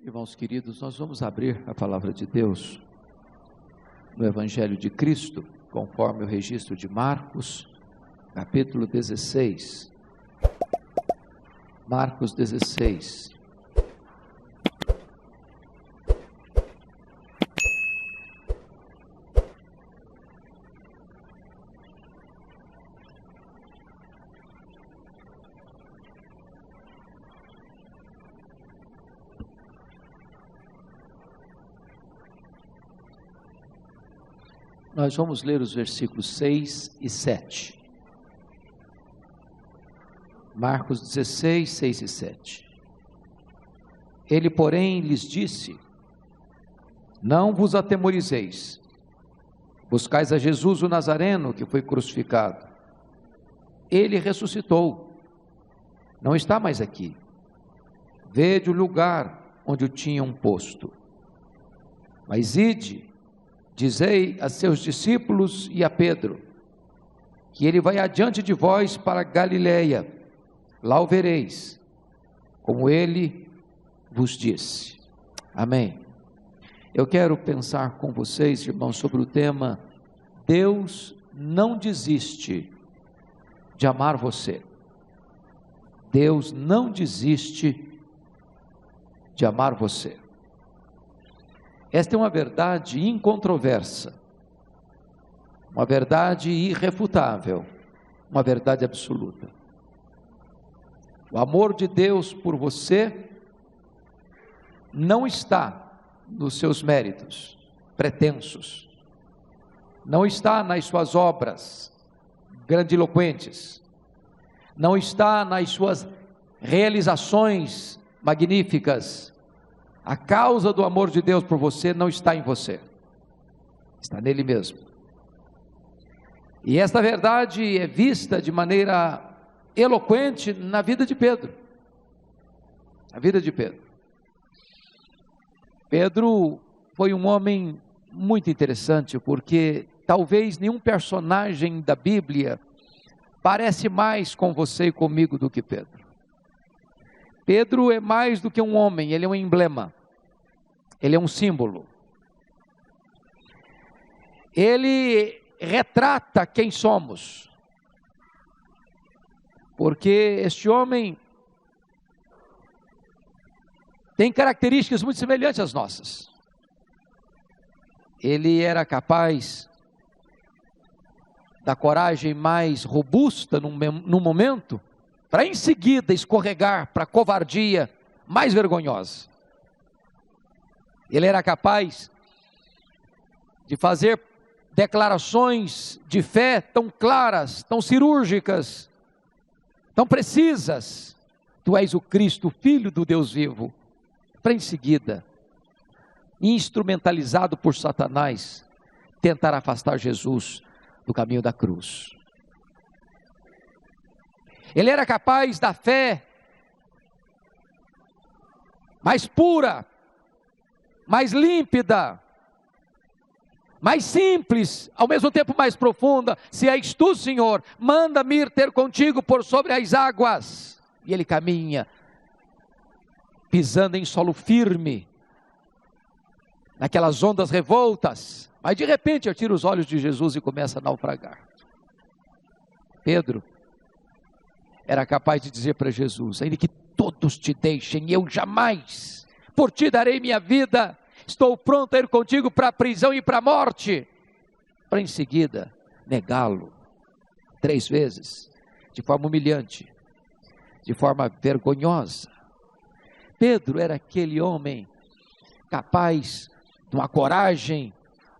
Irmãos queridos, nós vamos abrir a palavra de Deus no Evangelho de Cristo, conforme o registro de Marcos, capítulo 16. Marcos 16. Nós vamos ler os versículos 6 e 7. Marcos 16, 6 e 7. Ele, porém, lhes disse: Não vos atemorizeis. Buscais a Jesus o Nazareno, que foi crucificado. Ele ressuscitou. Não está mais aqui. Vede o lugar onde o tinham posto. Mas ide, dizei a seus discípulos e a Pedro, que ele vai adiante de vós para Galiléia, lá o vereis, como ele vos disse. Amém. Eu quero pensar com vocês, irmãos, sobre o tema: Deus não desiste de amar você. Deus não desiste de amar você. Esta é uma verdade incontroversa, uma verdade irrefutável, uma verdade absoluta. O amor de Deus por você não está nos seus méritos pretensos, não está nas suas obras grandiloquentes, não está nas suas realizações magníficas. A causa do amor de Deus por você não está em você, está nele mesmo. E esta verdade é vista de maneira eloquente na vida de Pedro. A vida de Pedro. Pedro foi um homem muito interessante, porque talvez nenhum personagem da Bíblia parece mais com você e comigo do que Pedro. Pedro é mais do que um homem, ele é um emblema, ele é um símbolo. Ele retrata quem somos, porque este homem tem características muito semelhantes às nossas. Ele era capaz da coragem mais robusta num momento, para em seguida escorregar para a covardia mais vergonhosa. Ele era capaz de fazer declarações de fé tão claras, tão cirúrgicas, tão precisas: Tu és o Cristo, Filho do Deus vivo. Para em seguida, instrumentalizado por Satanás, tentar afastar Jesus do caminho da cruz. Ele era capaz da fé mais pura, mais límpida, mais simples, ao mesmo tempo mais profunda. Se és tu, Senhor, manda-me ir ter contigo por sobre as águas. E ele caminha, pisando em solo firme, naquelas ondas revoltas, mas de repente eu tiro os olhos de Jesus e começa a naufragar. Pedro era capaz de dizer para Jesus: ainda que todos te deixem, eu jamais, por ti darei minha vida, estou pronto a ir contigo para a prisão e para a morte, para em seguida negá-lo 3 vezes, de forma humilhante, de forma vergonhosa. Pedro era aquele homem capaz de uma coragem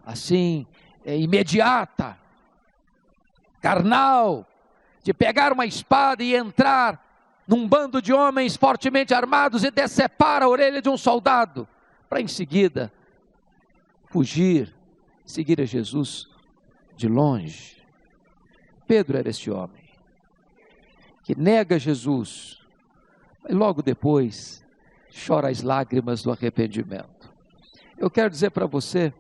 assim, imediata, carnal, de pegar uma espada e entrar num bando de homens fortemente armados e decepar a orelha de um soldado, para em seguida fugir, seguir a Jesus de longe. Pedro era esse homem que nega Jesus, mas logo depois chora as lágrimas do arrependimento. Eu quero dizer para você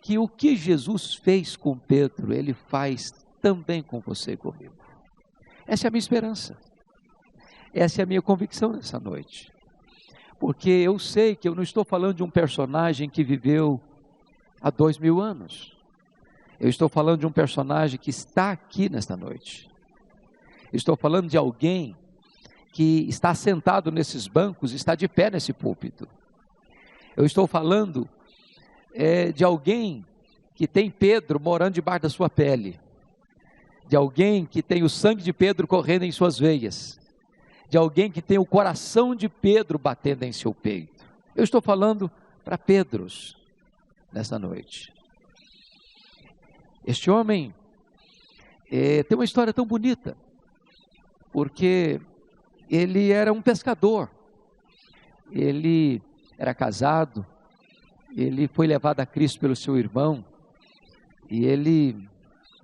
que o que Jesus fez com Pedro, Ele faz também com você e comigo. Essa é a minha esperança, essa é a minha convicção nessa noite. Porque eu sei que eu não estou falando de um personagem que viveu há 2000 anos. Eu estou falando de um personagem que está aqui nesta noite. Eu estou falando de alguém que está sentado nesses bancos, está de pé nesse púlpito. Eu estou falando de alguém que tem Pedro morando debaixo da sua pele. De alguém que tem o sangue de Pedro correndo em suas veias. De alguém que tem o coração de Pedro batendo em seu peito. Eu estou falando para Pedros nesta noite. Este homem tem uma história tão bonita, porque ele era um pescador, ele era casado, ele foi levado a Cristo pelo seu irmão, e ele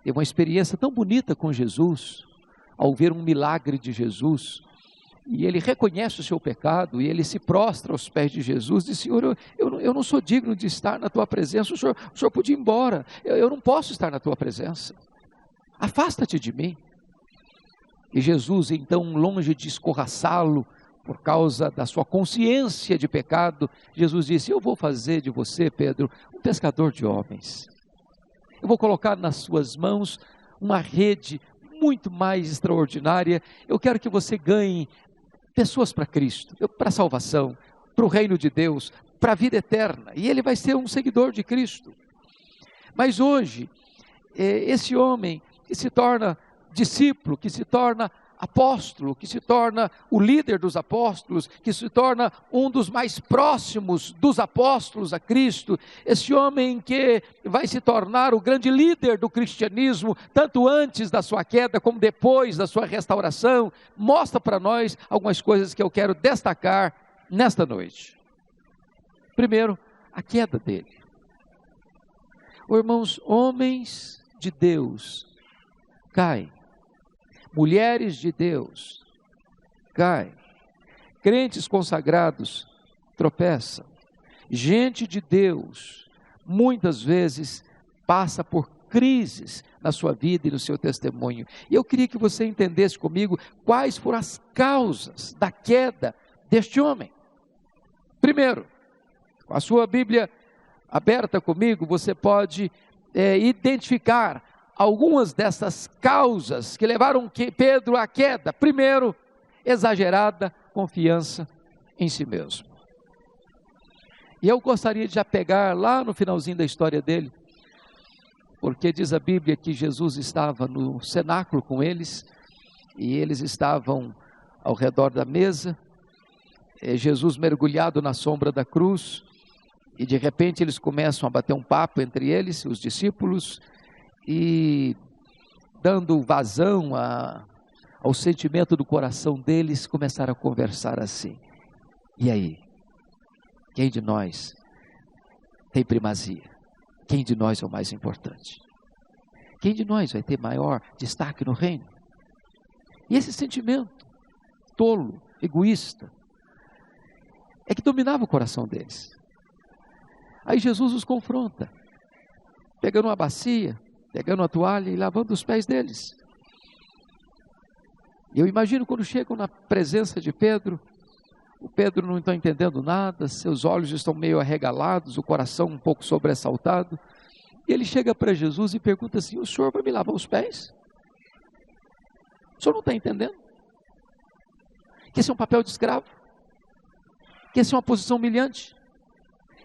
teve uma experiência tão bonita com Jesus, ao ver um milagre de Jesus, e ele reconhece o seu pecado, e ele se prostra aos pés de Jesus, e diz: Senhor, eu não sou digno de estar na tua presença, o senhor podia ir embora, eu não posso estar na tua presença, afasta-te de mim. E Jesus, então, longe de escorraçá-lo, por causa da sua consciência de pecado, Jesus disse: eu vou fazer de você, Pedro, um pescador de homens, eu vou colocar nas suas mãos uma rede muito mais extraordinária, eu quero que você ganhe pessoas para Cristo, para a salvação, para o reino de Deus, para a vida eterna, e ele vai ser um seguidor de Cristo. Mas hoje, esse homem que se torna discípulo, que se torna apóstolo, que se torna o líder dos apóstolos, que se torna um dos mais próximos dos apóstolos a Cristo, esse homem que vai se tornar o grande líder do cristianismo, tanto antes da sua queda como depois da sua restauração, mostra para nós algumas coisas que eu quero destacar nesta noite. Primeiro, a queda dele. Irmãos, homens de Deus caem. Mulheres de Deus caem, crentes consagrados tropeçam, gente de Deus muitas vezes passa por crises na sua vida e no seu testemunho. E eu queria que você entendesse comigo quais foram as causas da queda deste homem. Primeiro, com a sua Bíblia aberta comigo, você pode identificar algumas dessas causas que levaram Pedro à queda. Primeiro, exagerada confiança em si mesmo. E eu gostaria de já pegar lá no finalzinho da história dele, porque diz a Bíblia que Jesus estava no cenáculo com eles, e eles estavam ao redor da mesa, Jesus mergulhado na sombra da cruz, e de repente eles começam a bater um papo entre eles, os discípulos, e dando vazão ao sentimento do coração deles, começaram a conversar assim: e aí? Quem de nós tem primazia? Quem de nós é o mais importante? Quem de nós vai ter maior destaque no reino? E esse sentimento tolo, egoísta, é que dominava o coração deles. Aí Jesus os confronta, pegando uma bacia, pegando a toalha e lavando os pés deles. Eu imagino quando chegam na presença de Pedro, o Pedro não está entendendo nada, seus olhos estão meio arregalados, o coração um pouco sobressaltado, e ele chega para Jesus e pergunta assim: o senhor vai me lavar os pés? O senhor não está entendendo? Que esse é um papel de escravo? Que essa é uma posição humilhante?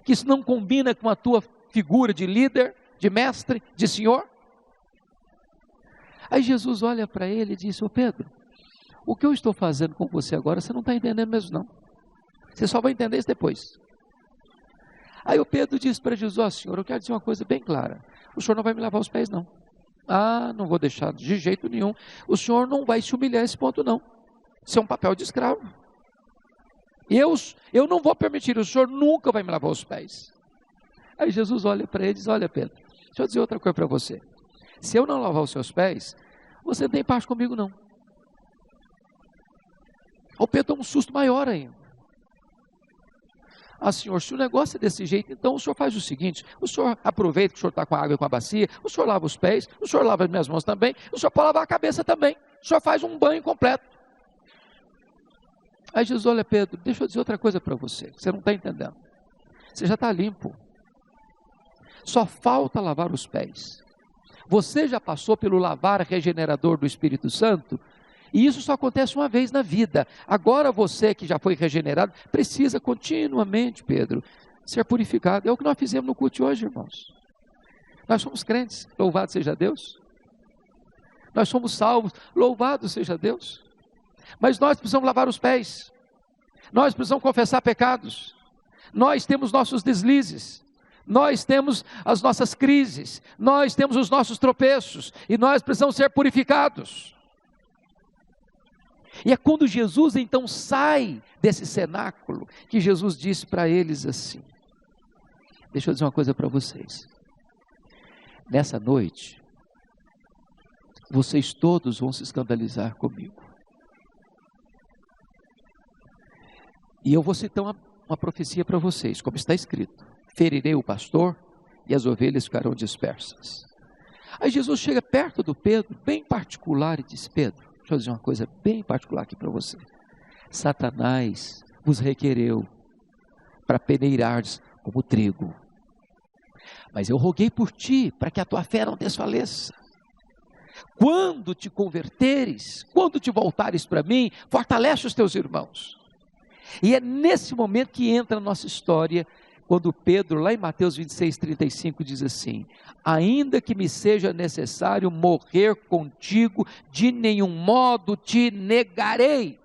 Que isso não combina com a tua figura de líder, de mestre, de senhor? Aí Jesus olha para ele e diz: ô Pedro, o que eu estou fazendo com você agora, você não está entendendo mesmo não. Você só vai entender isso depois. Aí o Pedro diz para Jesus: ó Senhor, eu quero dizer uma coisa bem clara. O Senhor não vai me lavar os pés não. Ah, não vou deixar de jeito nenhum. O Senhor não vai se humilhar a esse ponto não. Isso é um papel de escravo. Eu não vou permitir, o Senhor nunca vai me lavar os pés. Aí Jesus olha para ele e diz: olha Pedro, deixa eu dizer outra coisa para você. Se eu não lavar os seus pés, você não tem parte comigo não. O Pedro toma um susto maior ainda. Ah Senhor, se o negócio é desse jeito, então o Senhor faz o seguinte: o Senhor aproveita que o Senhor está com a água e com a bacia, o Senhor lava os pés, o Senhor lava as minhas mãos também, o Senhor pode lavar a cabeça também, o Senhor faz um banho completo. Aí Jesus, olha Pedro, deixa eu dizer outra coisa para você, que você não está entendendo. Você já está limpo. Só falta lavar os pés. Você já passou pelo lavar regenerador do Espírito Santo? E isso só acontece uma vez na vida. Agora você que já foi regenerado, precisa continuamente, Pedro, ser purificado. É o que nós fizemos no culto de hoje, irmãos. Nós somos crentes, louvado seja Deus. Nós somos salvos, louvado seja Deus. Mas nós precisamos lavar os pés. Nós precisamos confessar pecados. Nós temos nossos deslizes. Nós temos as nossas crises. Nós temos os nossos tropeços. E nós precisamos ser purificados. E é quando Jesus então sai desse cenáculo, que Jesus disse para eles assim, deixa eu dizer uma coisa para vocês, nessa noite, vocês todos vão se escandalizar comigo, e eu vou citar uma profecia para vocês, como está escrito, ferirei o pastor e as ovelhas ficarão dispersas. Aí Jesus chega perto do Pedro, bem particular, e diz, Pedro, deixa eu dizer uma coisa bem particular aqui para você. Satanás vos requereu para peneirardes como trigo. Mas eu roguei por ti, para que a tua fé não desfaleça. Quando te converteres, quando te voltares para mim, fortalece os teus irmãos. E é nesse momento que entra a nossa história, quando Pedro, lá em Mateus 26:35, diz assim, ainda que me seja necessário morrer contigo, de nenhum modo te negarei.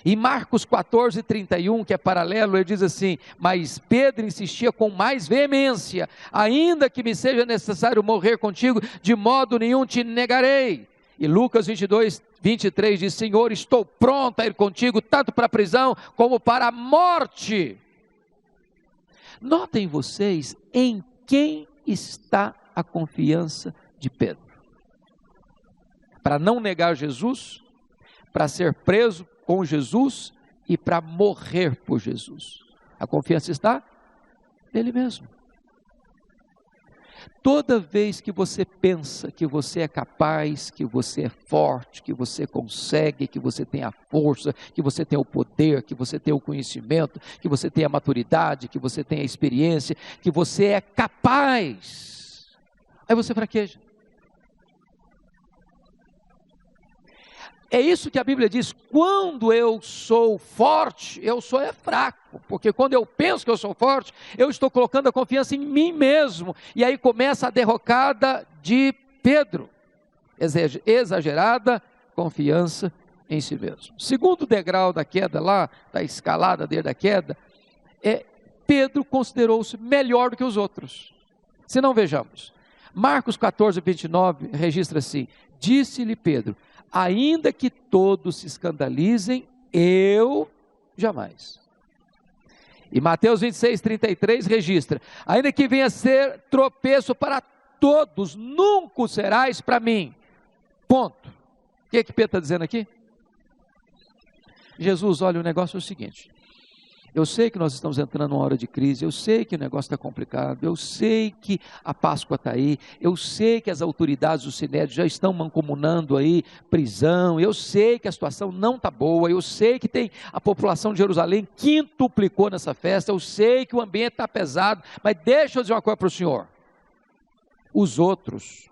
E Marcos 14:31, que é paralelo, ele diz assim, mas Pedro insistia com mais veemência, ainda que me seja necessário morrer contigo, de modo nenhum te negarei. E Lucas 22:23 diz, Senhor, estou pronto a ir contigo, tanto para a prisão, como para a morte. Notem vocês em quem está a confiança de Pedro. Para não negar Jesus, para ser preso com Jesus e para morrer por Jesus. A confiança está nele mesmo. Toda vez que você pensa que você é capaz, que você é forte, que você consegue, que você tem a força, que você tem o poder, que você tem o conhecimento, que você tem a maturidade, que você tem a experiência, que você é capaz, aí você fraqueja. É isso que a Bíblia diz, quando eu sou forte, eu sou fraco, porque quando eu penso que eu sou forte, eu estou colocando a confiança em mim mesmo, e aí começa a derrocada de Pedro, exagerada confiança em si mesmo. Segundo degrau da queda lá, da escalada dele da queda, Pedro considerou-se melhor do que os outros. Se não, vejamos, Marcos 14:29 registra assim, disse-lhe Pedro, ainda que todos se escandalizem, eu jamais. E Mateus 26:33 registra, ainda que venha a ser tropeço para todos, nunca o serás para mim. Ponto. O que Pedro está dizendo aqui? Jesus, olha, o negócio é o seguinte, eu sei que nós estamos entrando numa hora de crise, eu sei que o negócio está complicado, eu sei que a Páscoa está aí, eu sei que as autoridades do Sinédrio já estão mancomunando aí prisão, eu sei que a situação não está boa, eu sei que tem a população de Jerusalém quintuplicou nessa festa, eu sei que o ambiente está pesado, mas deixa eu dizer uma coisa para o senhor, os outros,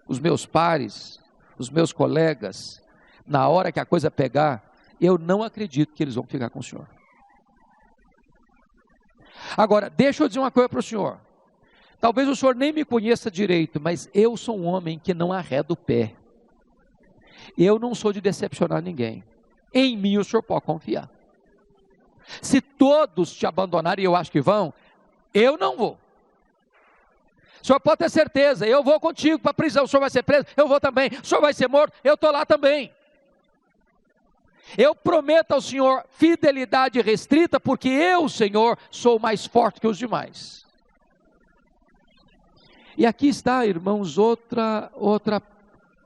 os meus pares, os meus colegas, na hora que a coisa pegar, eu não acredito que eles vão ficar com o senhor. Agora, deixa eu dizer uma coisa para o senhor, talvez o senhor nem me conheça direito, mas eu sou um homem que não arreda o pé, eu não sou de decepcionar ninguém, em mim o senhor pode confiar, se todos te abandonarem, e eu acho que vão, eu não vou, o senhor pode ter certeza, eu vou contigo para a prisão, o senhor vai ser preso, eu vou também, o senhor vai ser morto, eu estou lá também. Eu prometo ao Senhor fidelidade restrita, porque eu, Senhor, sou mais forte que os demais. E aqui está, irmãos, outra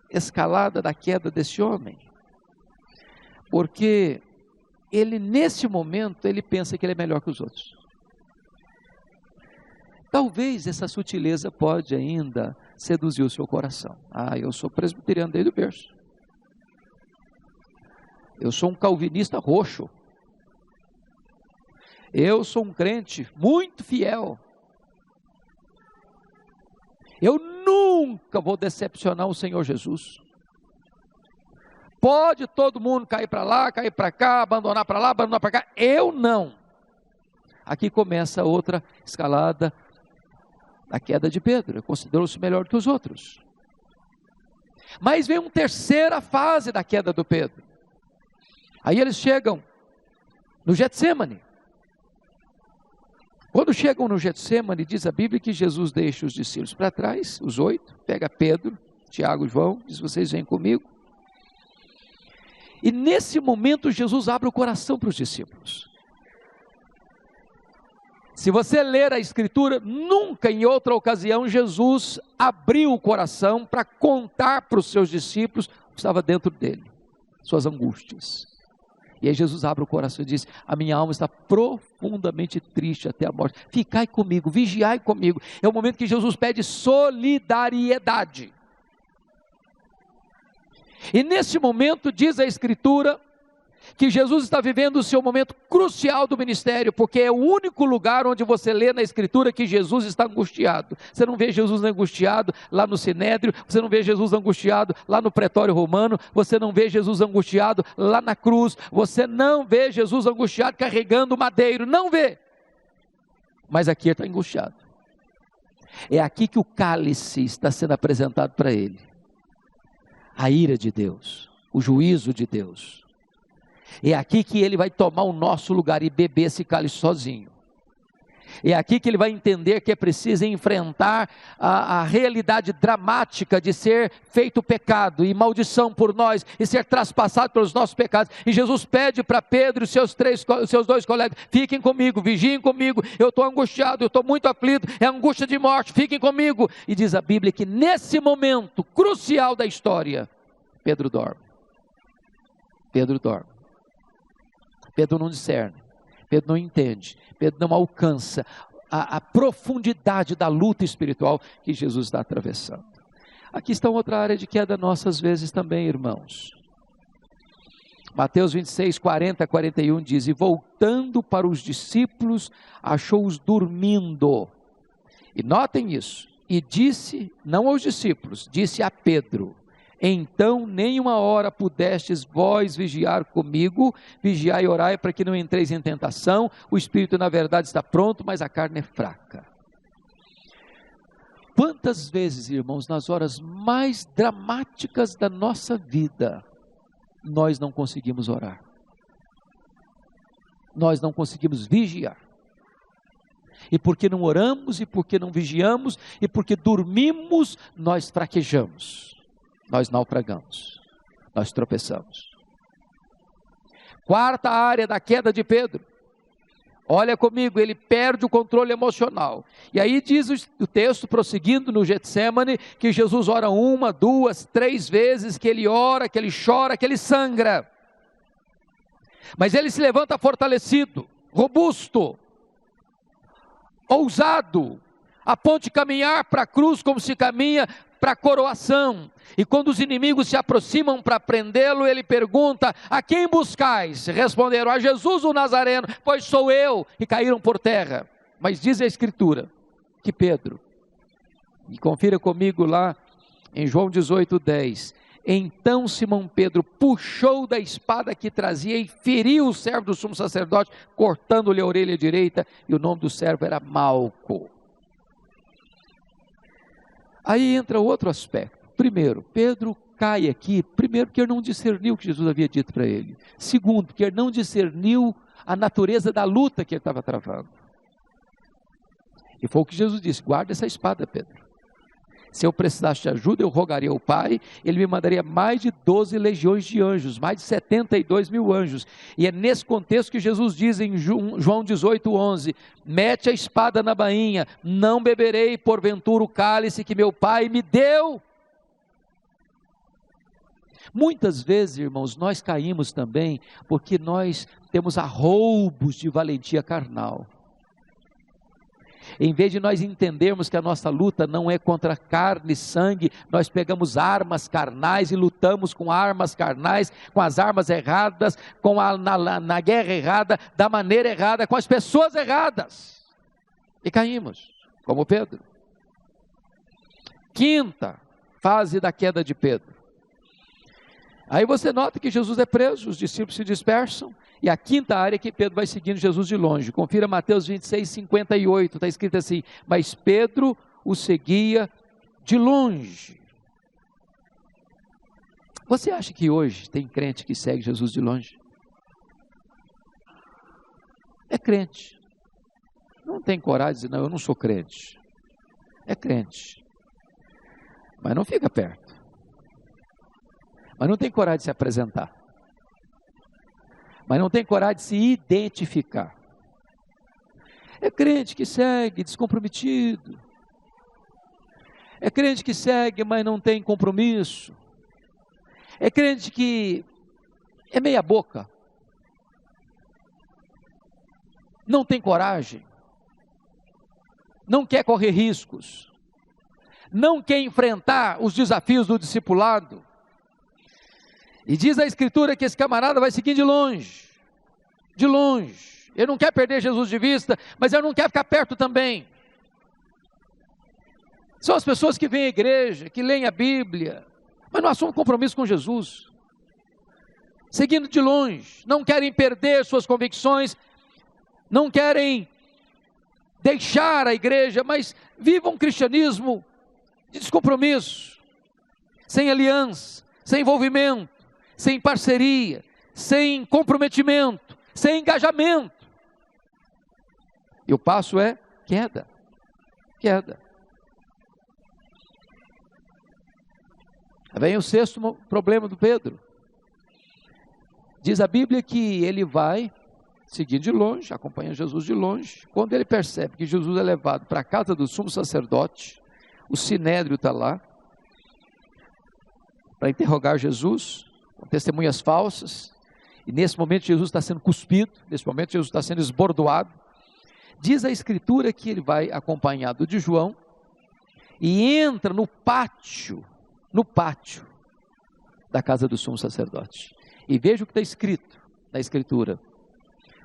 escalada da queda desse homem. Porque ele, nesse momento, ele pensa que ele é melhor que os outros. Talvez essa sutileza pode ainda seduzir o seu coração. Eu sou presbiteriano desde o berço. Eu sou um calvinista roxo. Eu sou um crente muito fiel. Eu nunca vou decepcionar o Senhor Jesus. Pode todo mundo cair para lá, cair para cá, abandonar para lá, abandonar para cá. Eu não. Aqui começa outra escalada, a queda de Pedro. Considerou-se melhor que os outros. Mas vem uma terceira fase da queda do Pedro. Aí eles chegam no Getsêmani. Quando chegam no Getsêmani, diz a Bíblia que Jesus deixa os discípulos para trás, os 8, pega Pedro, Tiago e João, diz: vocês vêm comigo. E nesse momento Jesus abre o coração para os discípulos. Se você ler a Escritura, nunca em outra ocasião Jesus abriu o coração para contar para os seus discípulos o que estava dentro dele, suas angústias. E aí Jesus abre o coração e diz: a minha alma está profundamente triste até a morte. Ficai comigo, vigiai comigo. É o momento que Jesus pede solidariedade. E nesse momento diz a Escritura que Jesus está vivendo o seu momento crucial do ministério, porque é o único lugar onde você lê na Escritura que Jesus está angustiado. Você não vê Jesus angustiado lá no Sinédrio, você não vê Jesus angustiado lá no Pretório Romano, você não vê Jesus angustiado lá na cruz, você não vê Jesus angustiado carregando o madeiro, não vê. Mas aqui ele está angustiado. É aqui que o cálice está sendo apresentado para ele. A ira de Deus, o juízo de Deus. É aqui que ele vai tomar o nosso lugar e beber esse cálice sozinho. É aqui que ele vai entender que é preciso enfrentar a realidade dramática de ser feito pecado e maldição por nós e ser traspassado pelos nossos pecados. E Jesus pede para Pedro e seus 2 colegas: fiquem comigo, vigiem comigo, eu estou angustiado, eu estou muito aflito, é angústia de morte, fiquem comigo. E diz a Bíblia que nesse momento crucial da história, Pedro dorme. Pedro dorme. Pedro não discerne, Pedro não entende, Pedro não alcança a profundidade da luta espiritual que Jesus está atravessando. Aqui está outra área de queda nossa às vezes também, irmãos. Mateus 26, 40 a 41 diz: e voltando para os discípulos, achou-os dormindo. E notem isso, e disse, não aos discípulos, disse a Pedro: então nem uma hora pudestes vós vigiar comigo, vigiai e orai para que não entreis em tentação. O espírito na verdade está pronto, mas a carne é fraca. Quantas vezes, irmãos, nas horas mais dramáticas da nossa vida, nós não conseguimos orar, nós não conseguimos vigiar, e porque não oramos, e porque não vigiamos, e porque dormimos, nós fraquejamos, nós naufragamos, nós tropeçamos. Quarta área da queda de Pedro, olha comigo, ele perde o controle emocional. E aí diz o texto, prosseguindo no Getsêmani, que Jesus ora 1, 2, 3 vezes, que ele ora, que ele chora, que ele sangra. Mas ele se levanta fortalecido, robusto, ousado, a ponto de caminhar para a cruz como se caminha para a coroação. E quando os inimigos se aproximam para prendê-lo, ele pergunta: a quem buscais? Responderam: a Jesus o Nazareno, pois sou eu. E caíram por terra. Mas diz a Escritura que Pedro, e confira comigo lá em João 18, 10, então Simão Pedro puxou da espada que trazia e feriu o servo do sumo sacerdote, cortando-lhe a orelha direita, e o nome do servo era Malco. Aí entra outro aspecto. Primeiro, Pedro cai aqui, primeiro porque ele não discerniu o que Jesus havia dito para ele. Segundo, porque ele não discerniu a natureza da luta que ele estava travando. E foi o que Jesus disse: guarda essa espada, Pedro. Se eu precisasse de ajuda, eu rogaria ao Pai, ele me mandaria mais de 12 legiões de anjos, mais de 72 mil anjos. E é nesse contexto que Jesus diz em João 18, 11, mete a espada na bainha, não beberei porventura o cálice que meu Pai me deu. Muitas vezes, irmãos, nós caímos também, porque nós temos arroubos de valentia carnal. Em vez de nós entendermos que a nossa luta não é contra carne e sangue, nós pegamos armas carnais e lutamos com armas carnais, com as armas erradas, na guerra errada, da maneira errada, com as pessoas erradas. E caímos, como Pedro. Quinta fase da queda de Pedro. Aí você nota que Jesus é preso, os discípulos se dispersam, e a quinta área é que Pedro vai seguindo Jesus de longe. Confira Mateus 26, 58, está escrito assim: mas Pedro o seguia de longe. Você acha que hoje tem crente que segue Jesus de longe? É crente. Não tem coragem de dizer, não, eu não sou crente. É crente. Mas não fica perto. Mas não tem coragem de se apresentar. Mas não tem coragem de se identificar. É crente que segue descomprometido. É crente que segue, mas não tem compromisso. É crente que é meia boca. Não tem coragem. Não quer correr riscos. Não quer enfrentar os desafios do discipulado. E diz a Escritura que esse camarada vai seguir de longe. De longe. Ele não quer perder Jesus de vista, mas ele não quer ficar perto também. São as pessoas que vêm à igreja, que leem a Bíblia, mas não assumem compromisso com Jesus. Seguindo de longe. Não querem perder suas convicções. Não querem deixar a igreja, mas vivam um cristianismo de descompromisso. Sem aliança, sem envolvimento, sem parceria, sem comprometimento, sem engajamento. E o passo é queda. Queda. Vem o sexto problema do Pedro. Diz a Bíblia que ele vai seguir de longe, acompanha Jesus de longe. Quando ele percebe que Jesus é levado para a casa do sumo sacerdote, o sinédrio está lá, para interrogar Jesus, com testemunhas falsas, e nesse momento Jesus está sendo cuspido, nesse momento Jesus está sendo esbordoado. Diz a Escritura que ele vai acompanhado de João, e entra no pátio da casa do sumo sacerdote. E veja o que está escrito na Escritura,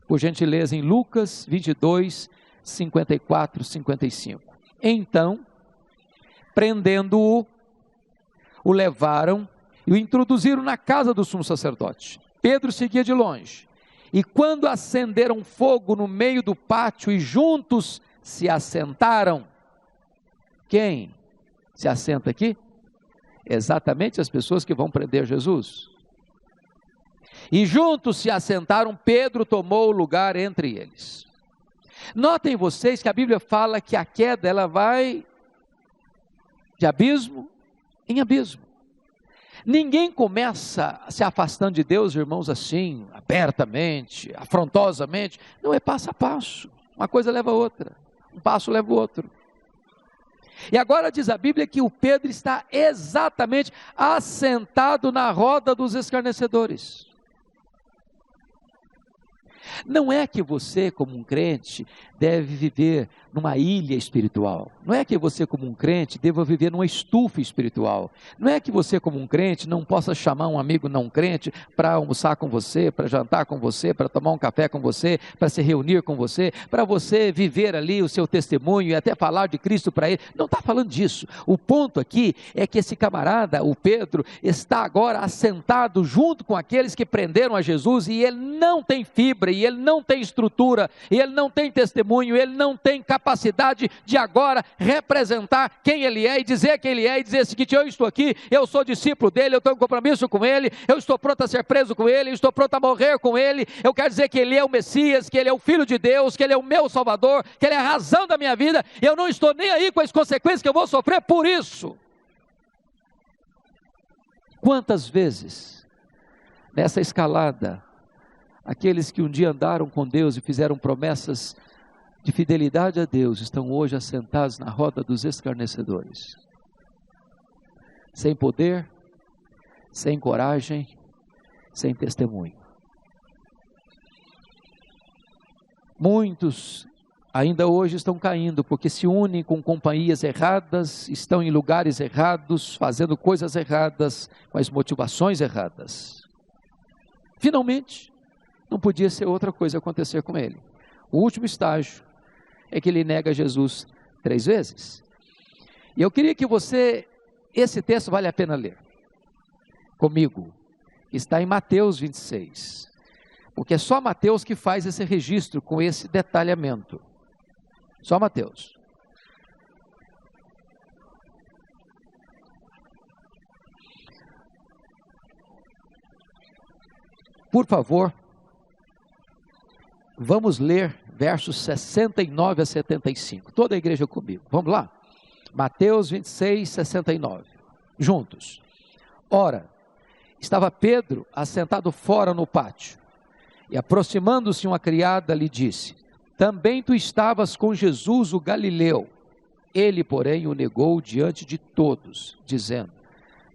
por gentileza, em Lucas 22, 54, 55. Então, prendendo-o, o levaram e o introduziram na casa do sumo sacerdote. Pedro seguia de longe. E quando acenderam fogo no meio do pátio e juntos se assentaram. Quem se assenta aqui? Exatamente as pessoas que vão prender Jesus. E juntos se assentaram, Pedro tomou o lugar entre eles. Notem vocês que a Bíblia fala que a queda ela vai de abismo em abismo. Ninguém começa se afastando de Deus, irmãos, assim, abertamente, afrontosamente. Não, é passo a passo. Uma coisa leva a outra. Um passo leva o outro. E agora diz a Bíblia que o Pedro está exatamente assentado na roda dos escarnecedores. Não é que você, como um crente, deve viver numa ilha espiritual. Não é que você, como um crente, deva viver numa estufa espiritual. Não é que você, como um crente, não possa chamar um amigo não crente para almoçar com você, para jantar com você, para tomar um café com você, para se reunir com você, para você viver ali o seu testemunho e até falar de Cristo para ele. Não está falando disso. O ponto aqui é que esse camarada, o Pedro, está agora assentado junto com aqueles que prenderam a Jesus e ele não tem fibra, e ele não tem estrutura, e ele não tem testemunho, ele não tem capacidade de agora representar quem ele é e dizer quem ele é e dizer o seguinte: eu estou aqui, eu sou discípulo dele, eu tenho um compromisso com ele, eu estou pronto a ser preso com ele, eu estou pronto a morrer com ele, eu quero dizer que ele é o Messias, que ele é o Filho de Deus, que ele é o meu Salvador, que ele é a razão da minha vida, eu não estou nem aí com as consequências que eu vou sofrer por isso. Quantas vezes nessa escalada aqueles que um dia andaram com Deus e fizeram promessas de fidelidade a Deus estão hoje assentados na roda dos escarnecedores, sem poder, sem coragem, sem testemunho. Muitos ainda hoje estão caindo, porque se unem com companhias erradas, estão em lugares errados, fazendo coisas erradas, com as motivações erradas. Finalmente, não podia ser outra coisa acontecer com ele. O último estágio é que ele nega Jesus 3 vezes. E eu queria que esse texto vale a pena ler comigo. Está em Mateus 26. Porque é só Mateus que faz esse registro com esse detalhamento. Só Mateus. Por favor, vamos ler versos 69 a 75. Toda a igreja comigo. Vamos lá? Mateus 26, 69. Juntos. Ora, estava Pedro assentado fora no pátio, e aproximando-se uma criada lhe disse: também tu estavas com Jesus o Galileu. Ele, porém, o negou diante de todos, dizendo: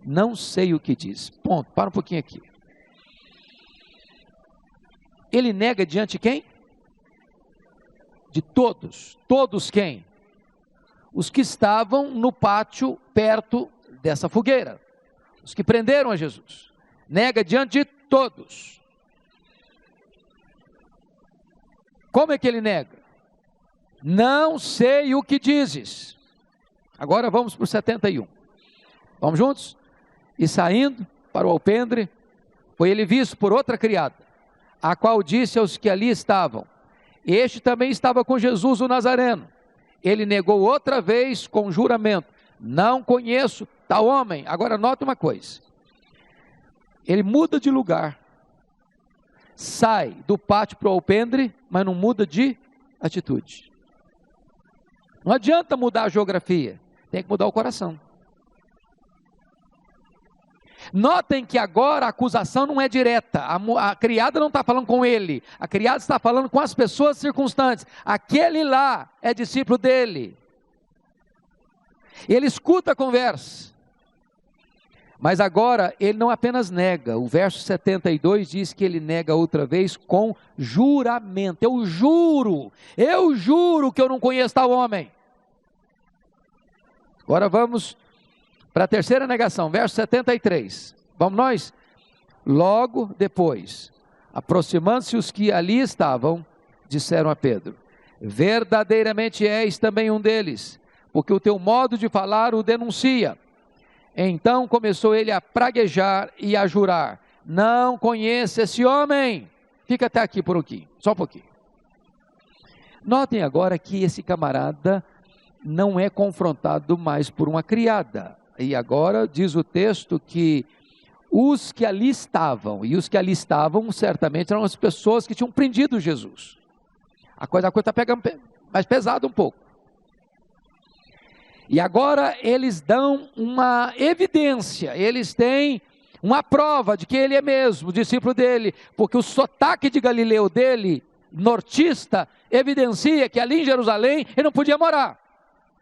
não sei o que diz. Ponto, para um pouquinho aqui. Ele nega diante de quem? De todos. Todos quem? Os que estavam no pátio perto dessa fogueira. Os que prenderam a Jesus. Nega diante de todos. Como é que ele nega? Não sei o que dizes. Agora vamos para o 71. Vamos juntos? E saindo para o alpendre, foi ele visto por outra criada, a qual disse aos que ali estavam: este também estava com Jesus o Nazareno. Ele negou outra vez com juramento: não conheço tal homem. Agora nota uma coisa. Ele muda de lugar, sai do pátio para o alpendre, mas não muda de atitude. Não adianta mudar a geografia, tem que mudar o coração. Notem que agora a acusação não é direta, a criada não está falando com ele, a criada está falando com as pessoas circunstantes. Aquele lá é discípulo dele. Ele escuta a conversa, mas agora ele não apenas nega. O verso 72 diz que ele nega outra vez com juramento. Eu juro que eu não conheço tal homem. Agora vamos para a terceira negação, verso 73. Vamos nós? Logo depois, aproximando-se os que ali estavam, disseram a Pedro: verdadeiramente és também um deles, porque o teu modo de falar o denuncia. Então começou ele a praguejar e a jurar: não conheço esse homem. Fica até aqui por aqui, só um pouquinho. Notem agora que esse camarada não é confrontado mais por uma criada. E agora diz o texto que os que ali estavam, e os que ali estavam certamente eram as pessoas que tinham prendido Jesus. A coisa está pegando mais pesado um pouco. E agora eles dão uma evidência, eles têm uma prova de que ele é mesmo o discípulo dele, porque o sotaque de Galileu dele, nortista, evidencia que ali em Jerusalém ele não podia morar.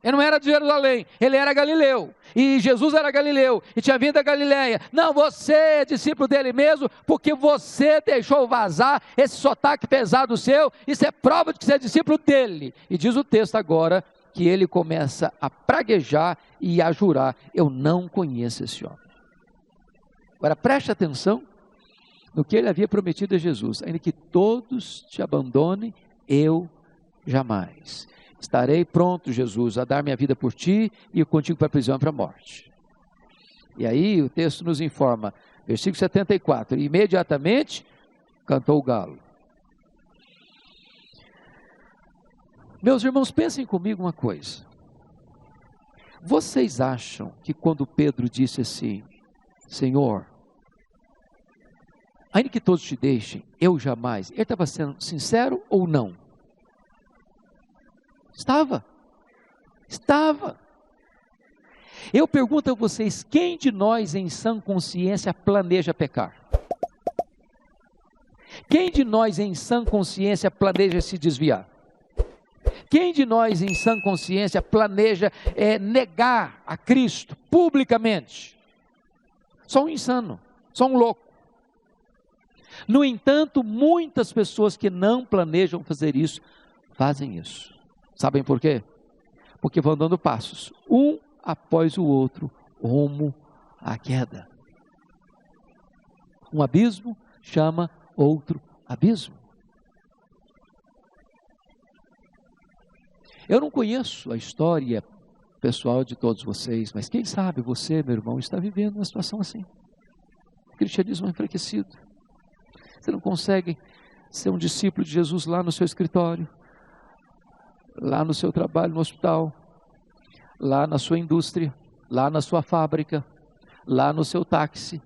Ele não era de Jerusalém, ele era Galileu, e Jesus era Galileu, e tinha vindo da Galileia. Não, você é discípulo dele mesmo, porque você deixou vazar esse sotaque pesado seu, isso é prova de que você é discípulo dele. E diz o texto agora, que ele começa a praguejar e a jurar: eu não conheço esse homem. Agora preste atenção no que ele havia prometido a Jesus: ainda que todos te abandonem, eu jamais. Estarei pronto, Jesus, a dar minha vida por ti e ir contigo para a prisão e para a morte. E aí o texto nos informa, versículo 74, imediatamente cantou o galo. Meus irmãos, pensem comigo uma coisa. Vocês acham que quando Pedro disse assim: Senhor, ainda que todos te deixem, eu jamais, ele estava sendo sincero ou não? Estava. Eu pergunto a vocês, quem de nós em sã consciência planeja pecar? Quem de nós em sã consciência planeja se desviar? Quem de nós em sã consciência planeja negar a Cristo publicamente? Só um insano, só um louco. No entanto, muitas pessoas que não planejam fazer isso, fazem isso. Sabem por quê? Porque vão dando passos, um após o outro, rumo à queda. Um abismo chama outro abismo. Eu não conheço a história pessoal de todos vocês, mas quem sabe você, meu irmão, está vivendo uma situação assim. O cristianismo é enfraquecido. Você não consegue ser um discípulo de Jesus lá no seu escritório, lá no seu trabalho no hospital, lá na sua indústria, lá na sua fábrica, lá no seu táxi,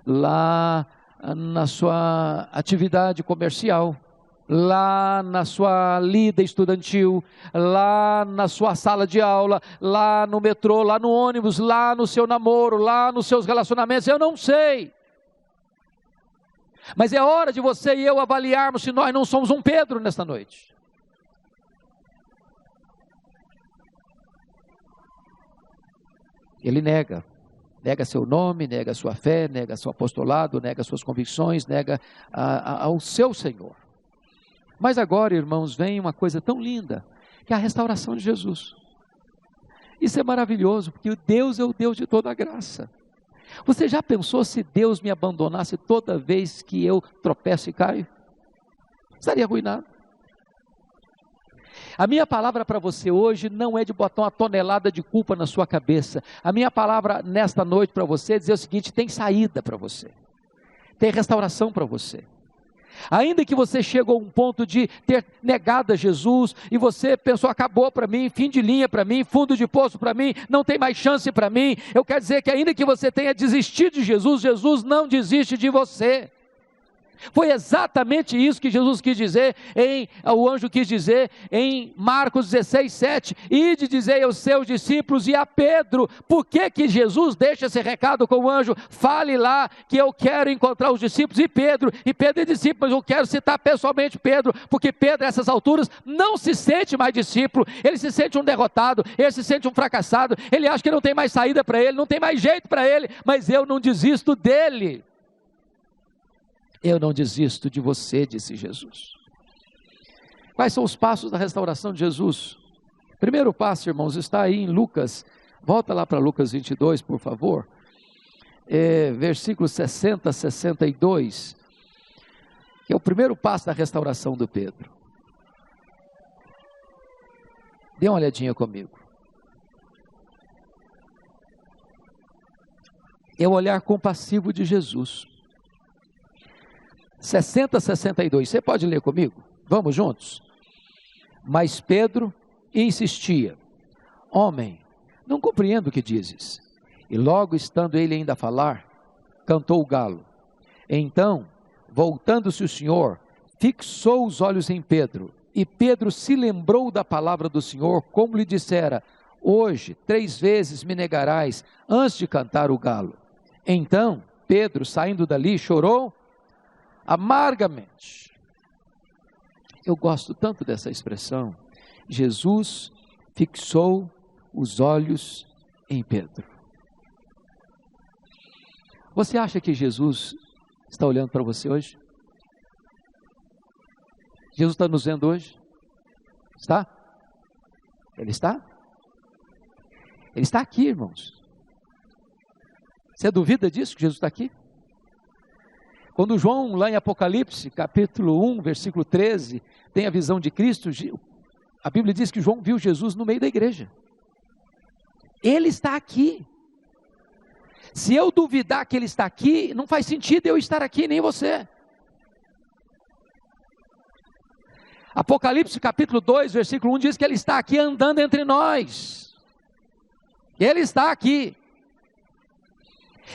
lá na sua atividade comercial, lá na sua lida estudantil, lá na sua sala de aula, lá no metrô, lá no ônibus, lá no seu namoro, lá nos seus relacionamentos, eu não sei. Mas é hora de você e eu avaliarmos se nós não somos um Pedro nesta noite. Ele nega seu nome, nega sua fé, nega seu apostolado, nega suas convicções, nega ao seu Senhor. Mas agora, irmãos, vem uma coisa tão linda, que é a restauração de Jesus. Isso é maravilhoso, porque Deus é o Deus de toda a graça. Você já pensou se Deus me abandonasse toda vez que eu tropeço e caio? Estaria arruinado. A minha palavra para você hoje não é de botar uma tonelada de culpa na sua cabeça. A minha palavra nesta noite para você é dizer o seguinte: tem saída para você, tem restauração para você. Ainda que você chegou a um ponto de ter negado a Jesus, e você pensou, acabou para mim, fim de linha para mim, fundo de poço para mim, não tem mais chance para mim, eu quero dizer que ainda que você tenha desistido de Jesus, Jesus não desiste de você. Foi exatamente isso que Jesus quis dizer, o anjo quis dizer em Marcos 16, 7, ide dizer aos seus discípulos e a Pedro. Por que Jesus deixa esse recado com o anjo? Fale lá que eu quero encontrar os discípulos e Pedro é discípulo, mas eu quero citar pessoalmente Pedro, porque Pedro a essas alturas não se sente mais discípulo, ele se sente um derrotado, ele se sente um fracassado, ele acha que não tem mais saída para ele, não tem mais jeito para ele, mas eu não desisto dele. Eu não desisto de você, disse Jesus. Quais são os passos da restauração de Jesus? Primeiro passo, irmãos, está aí em Lucas. Volta lá para Lucas 22, por favor. Versículos 60 a 62. Que é o primeiro passo da restauração do Pedro. Dê uma olhadinha comigo. É o olhar compassivo de Jesus. 60 a 62, você pode ler comigo? Vamos juntos? Mas Pedro insistia: homem, não compreendo o que dizes. E logo estando ele ainda a falar, cantou o galo. Então, voltando-se o Senhor, fixou os olhos em Pedro, e Pedro se lembrou da palavra do Senhor, como lhe dissera: hoje 3 vezes me negarás, antes de cantar o galo. Então, Pedro, saindo dali, chorou amargamente. Eu gosto tanto dessa expressão. Jesus fixou os olhos em Pedro. Você acha que Jesus está olhando para você hoje? Jesus está nos vendo hoje? Está? Ele está? Ele está aqui, irmãos. Você duvida disso, que Jesus está aqui? Quando João, lá em Apocalipse, capítulo 1, versículo 13, tem a visão de Cristo, a Bíblia diz que João viu Jesus no meio da igreja. Ele está aqui. Se eu duvidar que ele está aqui, não faz sentido eu estar aqui, nem você. Apocalipse capítulo 2, versículo 1 diz que ele está aqui andando entre nós. Ele está aqui.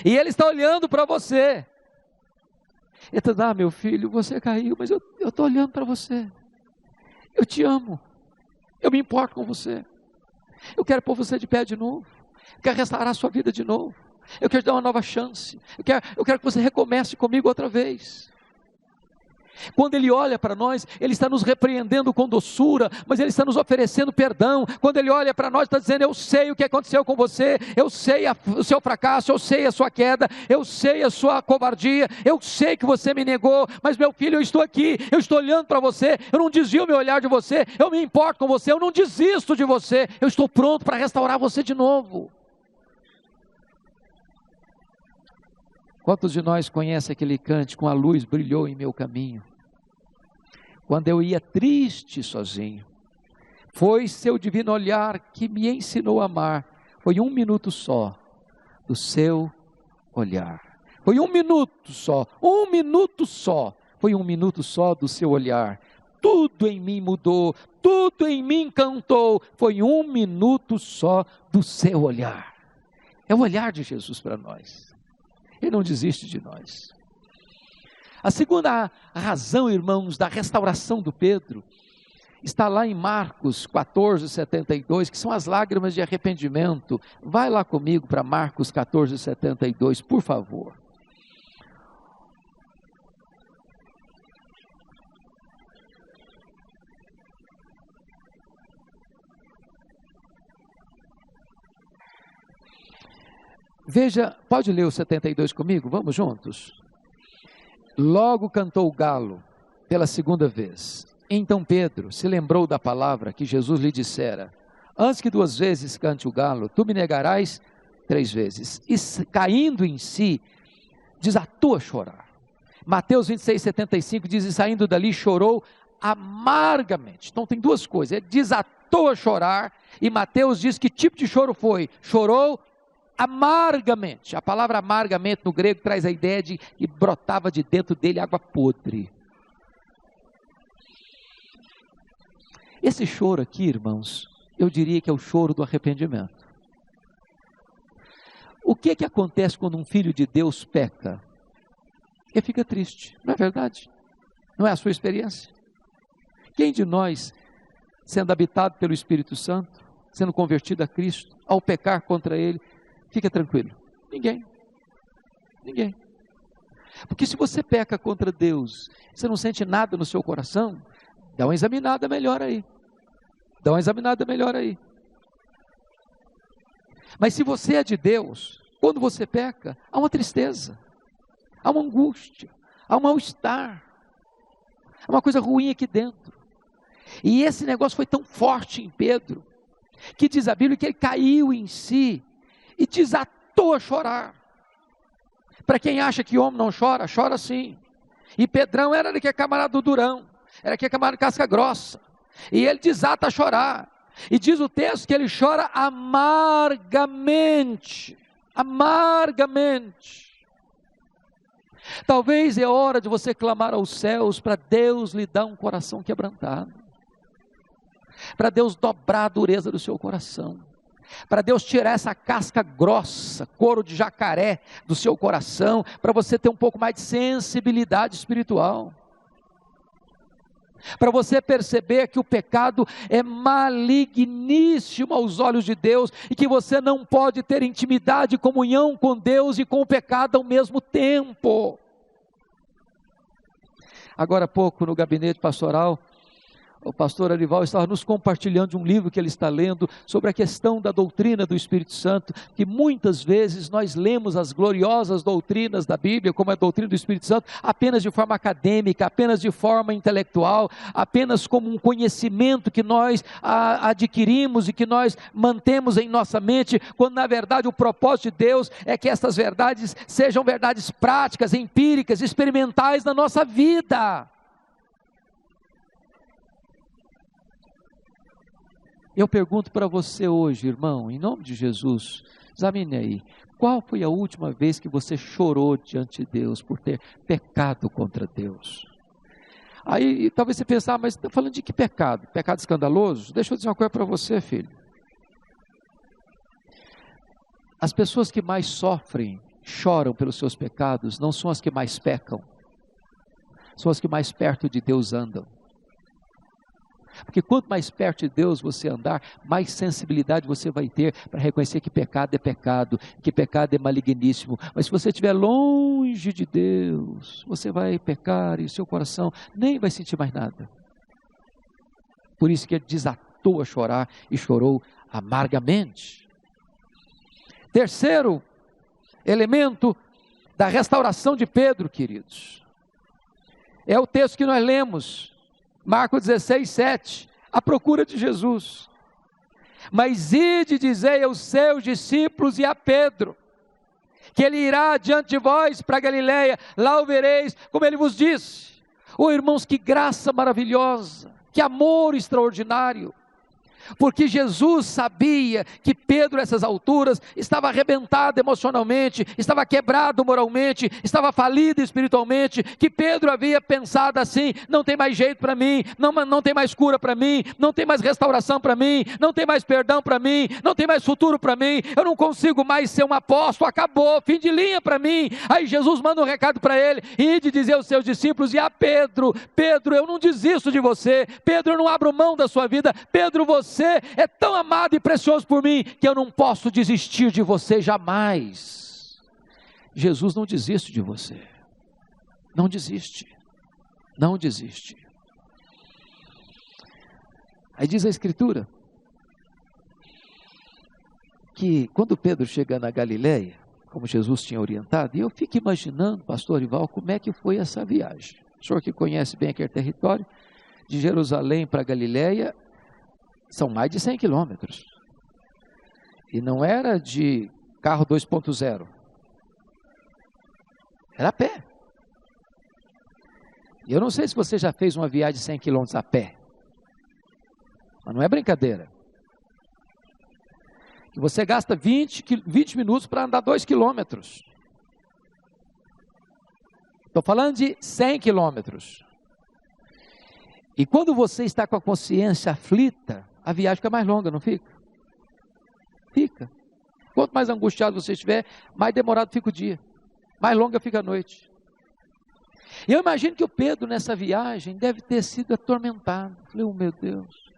E ele está olhando para você. Ele está dizendo: meu filho, você caiu, mas eu estou olhando para você. Eu te amo. Eu me importo com você. Eu quero pôr você de pé de novo. Eu quero restaurar a sua vida de novo. Eu quero te dar uma nova chance. Eu quero que você recomece comigo outra vez. Quando Ele olha para nós, Ele está nos repreendendo com doçura, mas Ele está nos oferecendo perdão. Quando Ele olha para nós, está dizendo: eu sei o que aconteceu com você, eu sei o seu fracasso, eu sei a sua queda, eu sei a sua covardia, eu sei que você me negou, mas meu filho, eu estou aqui, eu estou olhando para você, eu não desvio meu olhar de você, eu me importo com você, eu não desisto de você, eu estou pronto para restaurar você de novo. Quantos de nós conhecem aquele cântico: a luz brilhou em meu caminho, quando eu ia triste sozinho, foi seu divino olhar que me ensinou a amar, foi 1 minuto só do seu olhar, foi 1 minuto só, 1 minuto só, foi 1 minuto só do seu olhar, tudo em mim mudou, tudo em mim cantou, foi 1 minuto só do seu olhar. É o olhar de Jesus para nós. Ele não desiste de nós. A segunda razão, irmãos, da restauração do Pedro, está lá em Marcos 14, 72, que são as lágrimas de arrependimento. Vai lá comigo para Marcos 14, 72, por favor. Veja, pode ler o 72 comigo? Vamos juntos? Logo cantou o galo pela segunda vez. Então Pedro se lembrou da palavra que Jesus lhe dissera: antes que 2 vezes cante o galo, tu me negarás 3 vezes. E caindo em si, desatou a chorar. Mateus 26, 75 diz: e saindo dali chorou amargamente. Então tem 2 coisas: ele desatou a chorar, e Mateus diz que tipo de choro foi? Chorou amargamente. A palavra amargamente no grego traz a ideia de que brotava de dentro dele água podre. Esse choro aqui, irmãos, eu diria que é o choro do arrependimento. O que acontece quando um filho de Deus peca? Ele fica triste, não é verdade? Não é a sua experiência? Quem de nós, sendo habitado pelo Espírito Santo, sendo convertido a Cristo, ao pecar contra Ele, fica tranquilo? Ninguém. Ninguém. Porque se você peca contra Deus, você não sente nada no seu coração, dá uma examinada melhor aí. Dá uma examinada melhor aí. Mas se você é de Deus, quando você peca, há uma tristeza, há uma angústia, há um mal-estar, há uma coisa ruim aqui dentro. E esse negócio foi tão forte em Pedro, que diz a Bíblia que ele caiu em si, e desatou a chorar. Para quem acha que homem não chora, chora sim. E Pedrão era daquele camarada do durão, era aquele camarada de casca grossa, e ele desata a chorar, e diz o texto que ele chora amargamente, amargamente. Talvez é hora de você clamar aos céus, para Deus lhe dar um coração quebrantado, para Deus dobrar a dureza do seu coração, para Deus tirar essa casca grossa, couro de jacaré do seu coração, para você ter um pouco mais de sensibilidade espiritual, para você perceber que o pecado é maligníssimo aos olhos de Deus, e que você não pode ter intimidade e comunhão com Deus e com o pecado ao mesmo tempo. Agora há pouco, no gabinete pastoral, o pastor Arival estava nos compartilhando de um livro que ele está lendo sobre a questão da doutrina do Espírito Santo, que muitas vezes nós lemos as gloriosas doutrinas da Bíblia, como a doutrina do Espírito Santo, apenas de forma acadêmica, apenas de forma intelectual, apenas como um conhecimento que nós adquirimos e que nós mantemos em nossa mente, quando na verdade o propósito de Deus é que essas verdades sejam verdades práticas, empíricas, experimentais na nossa vida. Eu pergunto para você hoje, irmão, em nome de Jesus, examine aí, qual foi a última vez que você chorou diante de Deus por ter pecado contra Deus? Aí talvez você pense, mas está falando de que pecado? Pecado escandaloso? Deixa eu dizer uma coisa para você, filho. As pessoas que mais sofrem, choram pelos seus pecados, não são as que mais pecam, são as que mais perto de Deus andam. Porque quanto mais perto de Deus você andar, mais sensibilidade você vai ter para reconhecer que pecado é pecado, que pecado é maligníssimo. Mas se você estiver longe de Deus, você vai pecar e o seu coração nem vai sentir mais nada. Por isso que ele desatou a chorar e chorou amargamente. Terceiro elemento da restauração de Pedro, queridos, é o texto que nós lemos, Marcos 16, 7, a procura de Jesus. Mas ide dizei aos seus discípulos e a Pedro, que ele irá diante de vós para Galiléia, lá o vereis, como ele vos disse. Oh, irmãos, que graça maravilhosa, que amor extraordinário, porque Jesus sabia que Pedro, a essas alturas, estava arrebentado emocionalmente, estava quebrado moralmente, estava falido espiritualmente, que Pedro havia pensado assim: não tem mais jeito para mim, não tem mais cura para mim, não tem mais restauração para mim, não tem mais perdão para mim, não tem mais futuro para mim, eu não consigo mais ser um apóstolo, acabou, fim de linha para mim. Aí Jesus manda um recado para ele: ide dizer aos seus discípulos e a Pedro: Pedro, eu não desisto de você, Pedro, eu não abro mão da sua vida, Pedro, você é tão amado e precioso por mim, que eu não posso desistir de você jamais. Jesus não desiste de você, não desiste, não desiste. Aí diz a Escritura, que quando Pedro chega na Galiléia, como Jesus tinha orientado, e eu fico imaginando, pastor Ival, como é que foi essa viagem. O senhor que conhece bem aquele território, de Jerusalém para Galiléia, são mais de 100 quilômetros, e não era de carro 2.0, era a pé. Eu não sei se você já fez uma viagem de 100 quilômetros a pé, mas não é brincadeira. Você gasta 20 minutos para andar 2 quilômetros, estou falando de 100 quilômetros, e quando você está com a consciência aflita, a viagem fica mais longa, não fica? Fica. Quanto mais angustiado você estiver, mais demorado fica o dia, mais longa fica a noite. E eu imagino que o Pedro nessa viagem deve ter sido atormentado. Falei, oh meu Deus,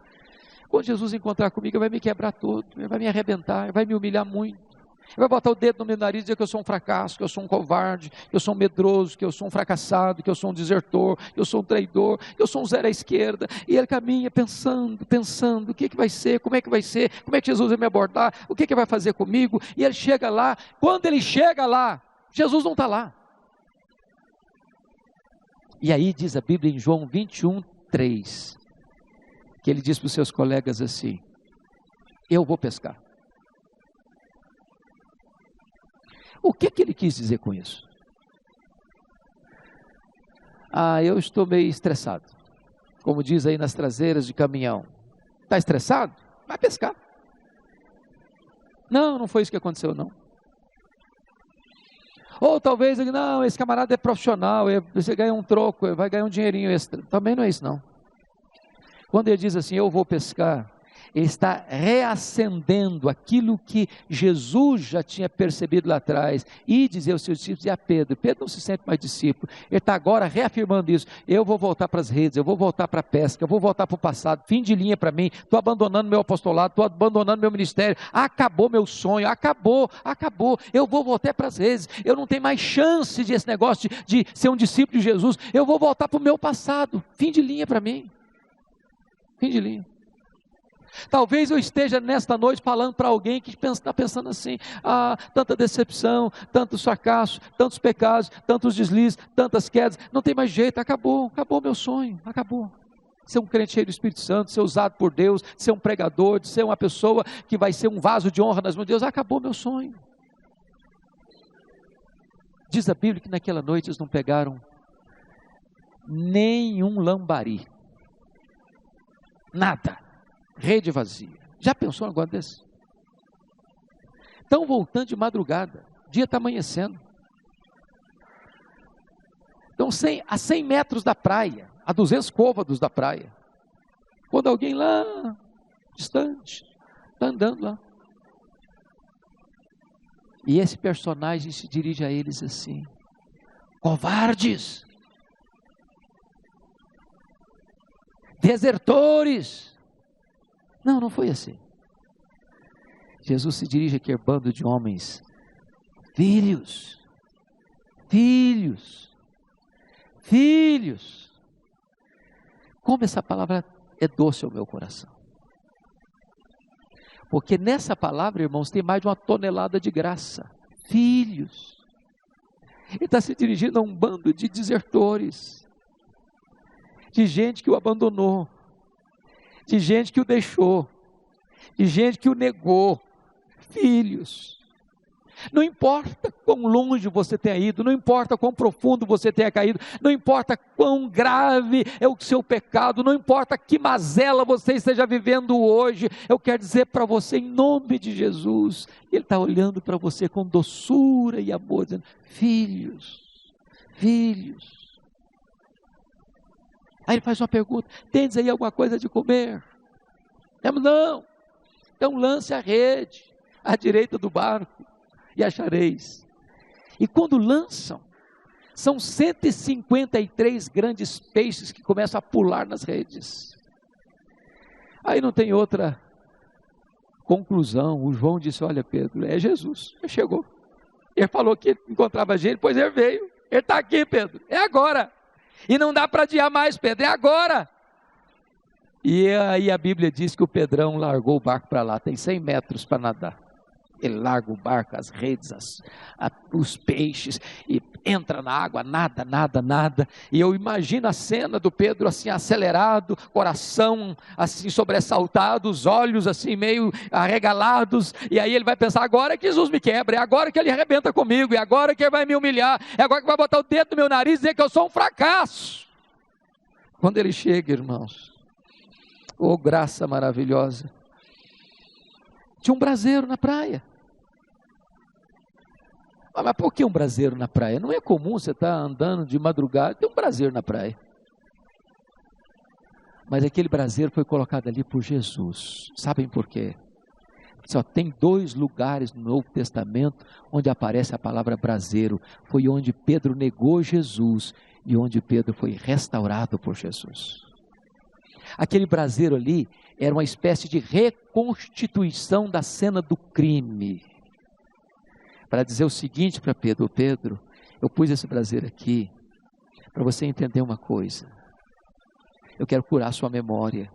quando Jesus encontrar comigo, ele vai me quebrar todo, ele vai me arrebentar, ele vai me humilhar muito. Ele vai botar o dedo no meu nariz e dizer que eu sou um fracasso, que eu sou um covarde, que eu sou um medroso, que eu sou um fracassado, que eu sou um desertor, que eu sou um traidor, que eu sou um zero à esquerda. E ele caminha pensando, o que vai ser, como é que vai ser, como é que Jesus vai me abordar, o que vai fazer comigo. E ele chega lá, quando ele chega lá, Jesus não está lá. E aí diz a Bíblia em João 21, 3, que ele diz para os seus colegas assim: eu vou pescar. O que ele quis dizer com isso? Eu estou meio estressado, como diz aí nas traseiras de caminhão. Está estressado? Vai pescar. Não foi isso que aconteceu, não. Ou talvez, não, esse camarada é profissional, você ganha um troco, vai ganhar um dinheirinho extra. Também não é isso, não. Quando ele diz assim, eu vou pescar, ele está reacendendo aquilo que Jesus já tinha percebido lá atrás, e dizer aos seus discípulos e a Pedro. Pedro não se sente mais discípulo, ele está agora reafirmando isso: eu vou voltar para as redes, eu vou voltar para a pesca, eu vou voltar para o passado, fim de linha para mim, estou abandonando meu apostolado, estou abandonando meu ministério, acabou meu sonho, acabou, eu vou voltar para as redes, eu não tenho mais chance de esse negócio de ser um discípulo de Jesus, eu vou voltar para o meu passado, fim de linha para mim, fim de linha. Talvez eu esteja nesta noite falando para alguém que está pensando assim: tanta decepção, tantos fracassos, tantos pecados, tantos deslizes, tantas quedas, não tem mais jeito, acabou meu sonho, acabou. Ser um crente cheio do Espírito Santo, ser usado por Deus, ser um pregador, de ser uma pessoa que vai ser um vaso de honra nas mãos de Deus, acabou meu sonho. Diz a Bíblia que naquela noite eles não pegaram nenhum lambari, nada. Rede vazia. Já pensou um negócio desse? Estão voltando de madrugada, o dia está amanhecendo. Estão a 100 metros da praia, a 200 côvados da praia. Quando alguém lá, distante, está andando lá. E esse personagem se dirige a eles assim: covardes! desertores. Não, não foi assim. Jesus se dirige àquele bando de homens, filhos, filhos, filhos. Como essa palavra é doce ao meu coração. Porque nessa palavra, irmãos, tem mais de 1 tonelada de graça. Filhos. Ele está se dirigindo a um bando de desertores, de gente que o abandonou, de gente que o deixou, de gente que o negou. Filhos. Não importa quão longe você tenha ido, não importa quão profundo você tenha caído, não importa quão grave é o seu pecado, não importa que mazela você esteja vivendo hoje, eu quero dizer para você, em nome de Jesus, Ele está olhando para você com doçura e amor, dizendo, filhos, filhos. Aí Ele faz uma pergunta, tendes aí alguma coisa de comer? Não, então lance a rede à direita do barco e achareis. E quando lançam, são 153 grandes peixes que começam a pular nas redes. Aí não tem outra conclusão. O João disse, olha Pedro, é Jesus, ele chegou. Ele falou que encontrava gente, pois ele veio. Ele está aqui, Pedro, é agora. E não dá para adiar mais, Pedro, é agora. E aí a Bíblia diz que o Pedrão largou o barco para lá, tem 100 metros para nadar. Ele larga o barco, as redes, os peixes, e entra na água, nada. E eu imagino a cena do Pedro assim acelerado, coração assim sobressaltado, os olhos assim meio arregalados. E aí ele vai pensar, agora que Jesus me quebra, é agora que ele arrebenta comigo, é agora que ele vai me humilhar, é agora que vai botar o dedo no meu nariz e dizer que eu sou um fracasso. Quando ele chega, irmãos, oh graça maravilhosa, tinha um braseiro na praia. Mas por que um braseiro na praia? Não é comum você estar andando de madrugada, tem um braseiro na praia. Mas aquele braseiro foi colocado ali por Jesus. Sabem por quê? Só tem 2 lugares no Novo Testamento onde aparece a palavra braseiro. Foi onde Pedro negou Jesus e onde Pedro foi restaurado por Jesus. Aquele braseiro ali era uma espécie de reconstituição da cena do crime. Para dizer o seguinte para Pedro, Pedro, eu pus esse braseiro aqui para você entender uma coisa. Eu quero curar sua memória,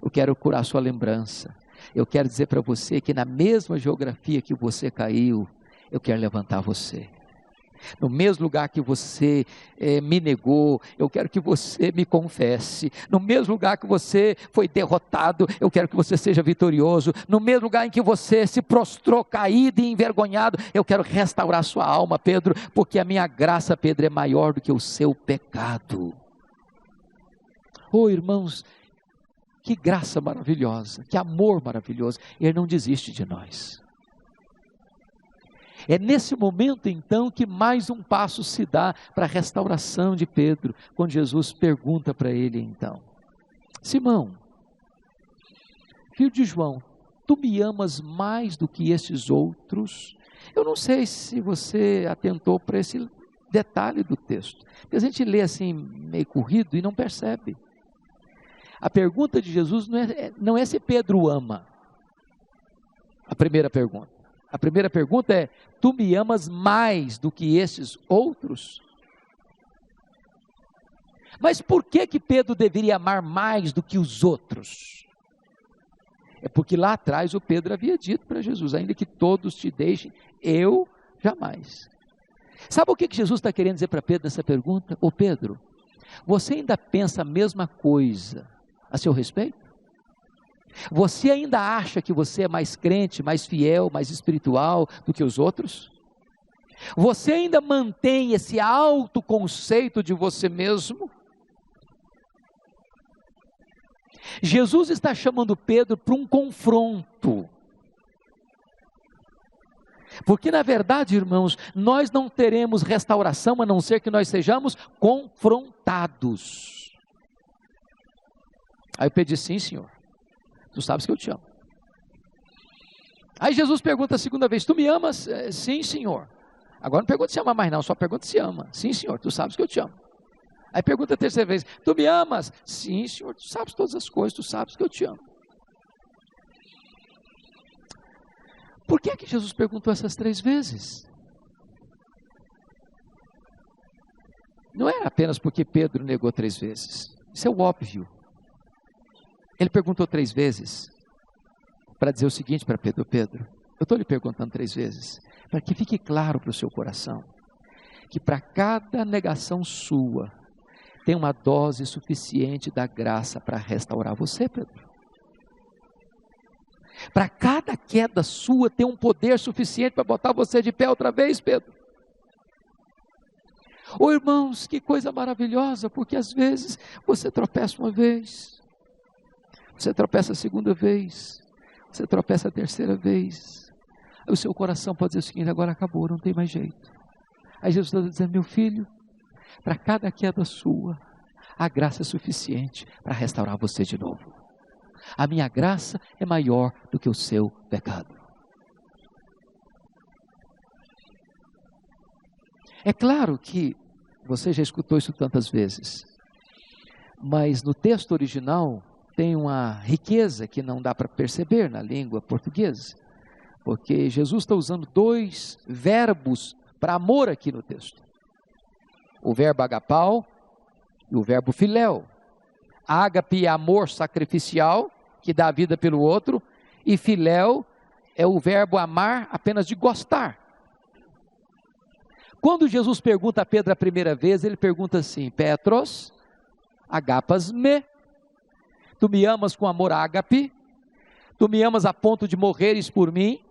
eu quero curar sua lembrança. Eu quero dizer para você que na mesma geografia que você caiu, eu quero levantar você. No mesmo lugar que você me negou, eu quero que você me confesse. No mesmo lugar que você foi derrotado, eu quero que você seja vitorioso. No mesmo lugar em que você se prostrou, caído e envergonhado, eu quero restaurar sua alma, Pedro, porque a minha graça, Pedro, é maior do que o seu pecado. Oh, irmãos, que graça maravilhosa, que amor maravilhoso. Ele não desiste de nós. É nesse momento então que mais um passo se dá para a restauração de Pedro, quando Jesus pergunta para ele então, Simão, filho de João, tu me amas mais do que esses outros? Eu não sei se você atentou para esse detalhe do texto, porque a gente lê assim meio corrido e não percebe. A pergunta de Jesus não é se Pedro ama, a primeira pergunta. A primeira pergunta é, tu me amas mais do que esses outros? Mas por que Pedro deveria amar mais do que os outros? É porque lá atrás o Pedro havia dito para Jesus, ainda que todos te deixem, eu jamais. Sabe o que Jesus está querendo dizer para Pedro nessa pergunta? Ô Pedro, você ainda pensa a mesma coisa a seu respeito? Você ainda acha que você é mais crente, mais fiel, mais espiritual do que os outros? Você ainda mantém esse autoconceito de você mesmo? Jesus está chamando Pedro para um confronto. Porque na verdade, irmãos, nós não teremos restauração a não ser que nós sejamos confrontados. Aí Pedro disse, sim, Senhor. Tu sabes que eu te amo. Aí Jesus pergunta a segunda vez, tu me amas? Sim, Senhor. Agora não pergunta se ama mais não, só pergunta se ama. Sim, Senhor, tu sabes que eu te amo. Aí pergunta a terceira vez: tu me amas? Sim, Senhor, tu sabes todas as coisas, tu sabes que eu te amo. Por que Jesus perguntou essas 3 vezes? Não era apenas porque Pedro negou 3 vezes. Isso é o óbvio. Ele perguntou 3 vezes para dizer o seguinte para Pedro: Pedro, eu estou lhe perguntando 3 vezes, para que fique claro para o seu coração, que para cada negação sua, tem uma dose suficiente da graça para restaurar você, Pedro. Para cada queda sua, tem um poder suficiente para botar você de pé outra vez, Pedro. Oh, irmãos, que coisa maravilhosa, porque às vezes você tropeça uma vez, você tropeça a segunda vez, você tropeça a terceira vez, aí o seu coração pode dizer o seguinte: agora acabou, não tem mais jeito. Aí Jesus está dizendo: meu filho, para cada queda sua, a graça é suficiente para restaurar você de novo. A minha graça é maior do que o seu pecado. É claro que você já escutou isso tantas vezes, mas no texto original tem uma riqueza que não dá para perceber na língua portuguesa, porque Jesus está usando 2 verbos para amor aqui no texto. O verbo agapau e o verbo filéu. Ágape é amor sacrificial, que dá a vida pelo outro, e filéu é o verbo amar apenas de gostar. Quando Jesus pergunta a Pedro a primeira vez, ele pergunta assim: Petros, agapas me, tu me amas com amor ágape, tu me amas a ponto de morreres por mim,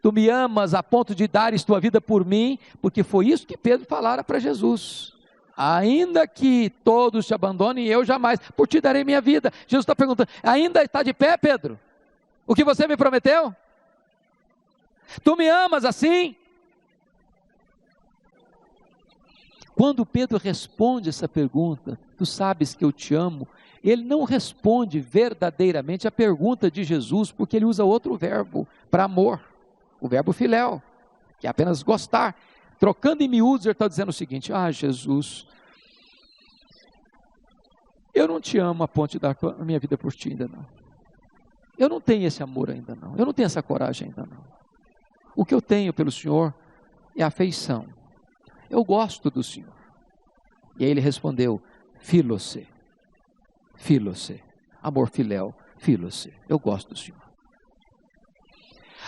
tu me amas a ponto de dares tua vida por mim, porque foi isso que Pedro falara para Jesus. Ainda que todos te abandonem, eu jamais, por ti darei minha vida. Jesus está perguntando: ainda está de pé, Pedro? O que você me prometeu? Tu me amas assim? Quando Pedro responde essa pergunta, tu sabes que eu te amo, ele não responde verdadeiramente a pergunta de Jesus, porque ele usa outro verbo para amor, o verbo filéu, que é apenas gostar. Trocando em miúdos, ele está dizendo o seguinte: ah, Jesus, eu não te amo a ponto de dar a minha vida por ti ainda não. Eu não tenho esse amor ainda não. Eu não tenho essa coragem ainda não. O que eu tenho pelo Senhor é afeição. Eu gosto do Senhor. E aí ele respondeu: filose, filose, amor filéu, filose, eu gosto do Senhor.